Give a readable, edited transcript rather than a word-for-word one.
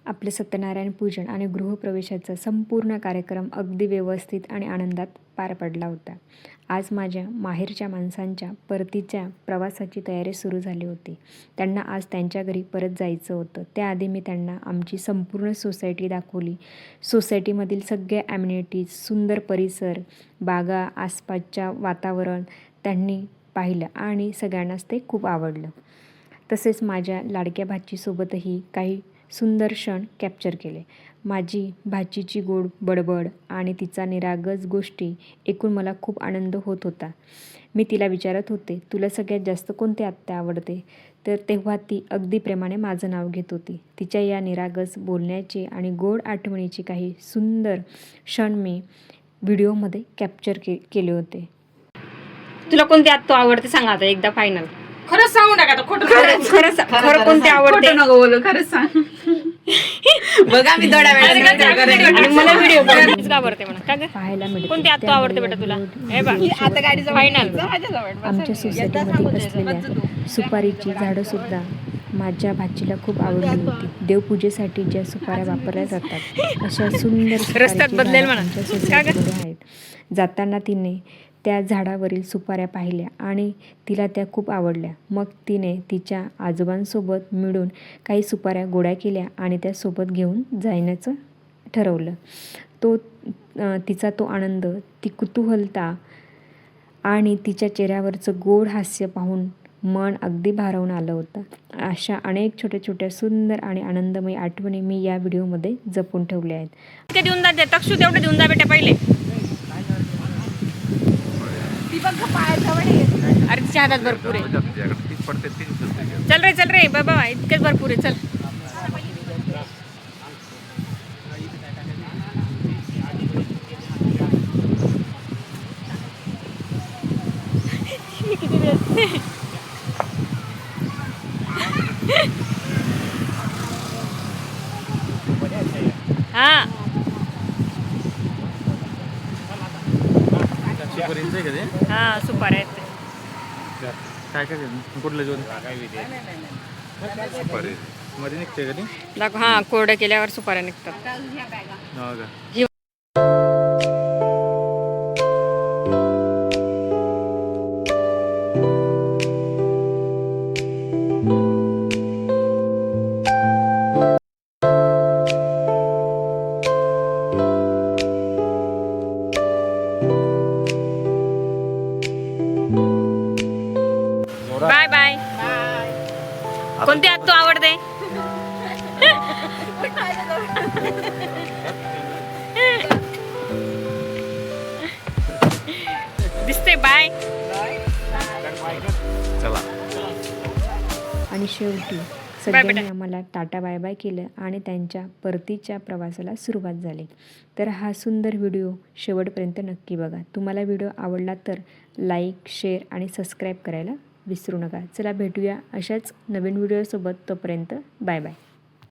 आपले सत्यनारायण पूजन आणि गृहप्रवेशाचा संपूर्ण कार्यक्रम अगदी व्यवस्थित आणि आनंदात पार पडला होता. आज माझ्या माहेरच्या माणसांच्या परतीच्या प्रवासाची तयारी सुरू झाली होती. त्यांना आज त्यांच्या घरी परत जायचं होतं. त्याआधी मी त्यांना आमची संपूर्ण सोसायटी दाखवली. सोसायटीमधील सगळ्या ॲम्युनिटीज, सुंदर परिसर, बागा, आसपासच्या वातावरण त्यांनी पाहिलं आणि सगळ्यांनाच ते खूप आवडलं. तसेच माझ्या लाडक्या भाचीसोबतही काही सुंदर क्षण कॅप्चर केले. माझी भाचीची गोड बडबड आणि तिचा निरागस गोष्टी ऐकून मला खूप आनंद होत होता. मी तिला विचारत होते, तुला सगळ्यात जास्त कोणती आत्या आवडते? तर तेव्हा ती अगदी प्रेमाने माझं नाव घेत होती. तिच्या या निरागस बोलण्याचे आणि गोड आठवणीचे काही सुंदर क्षण मी व्हिडिओमध्ये कॅप्चर केले होते. तुला कोणती आत्या आवडते सांग आता एकदा फायनल. खरंच सांगू नका, खोटं खरं कोणती आवडते? नको बोलू, खरंच सांग. बघा मी थोड्या आणि मला व्हिडिओ आवडते म्हणा का ग? पाहायला मिळते. कोणती आत्या आवडते बेटा तुला? हे बघ आता गाडीचा फायनल. आमच्या सोसायटीमध्ये बसलेल्या सुपारीची झाडंसुद्धा माझ्या भाचीला खूप आवडली होती. देवपूजेसाठी ज्या सुपाऱ्या वापरल्या जातात अशा सुंदर रस्त्यात बदलेल म्हणा. आमच्या सोसायटीमध्ये आहेत. जाताना तिने त्या झाडावरील सुपाऱ्या पाहिल्या आणि तिला त्या खूप आवडल्या. मग तिने तिच्या आजोबांसोबत मिळून काही सुपाऱ्या गोळा केल्या आणि त्या सोबत घेऊन जाण्याचं ठरवलं. तिचा तो आनंद, ती कुतूहलता आणि तिच्या चेहऱ्यावरचं गोड हास्य पाहून मन अगदी भारावून आलं होतं. अशा अनेक छोट्या छोट्या सुंदर आणि आनंदमय आठवणी मी या व्हिडिओमध्ये जपून ठेवल्या आहेत. ते देऊन जा तक्षू, तेवढे देऊन जा बेटा पहिले. अरे तिच्या हातात भरपूर आहे. चल रे बाबा, इतकेच भरपूर आहे. चल हा हा सुपाऱ्या आहेत. काय काय कुठलं जेवण सुपारी मध्ये निघते कधी दाखव. हा कोरडं केल्यावर सुपाऱ्या निघतात. Bye bye. कोणती आत्तू आवडते? दिसते. बाय. चला. आणि शेवटी सगळ्यांनी आम्हाला टाटा बाय बाय केलं आणि त्यांच्या परतीच्या प्रवासाला सुरुवात झाली. तर हा सुंदर व्हिडिओ शेवटपर्यंत नक्की बघा. तुम्हाला व्हिडिओ आवडला तर लाईक, शेअर आणि सबस्क्राईब करायला विसरू नका. चला भेटूया अशाच नवीन व्हिडिओसोबत. तोपर्यंत बाय बाय.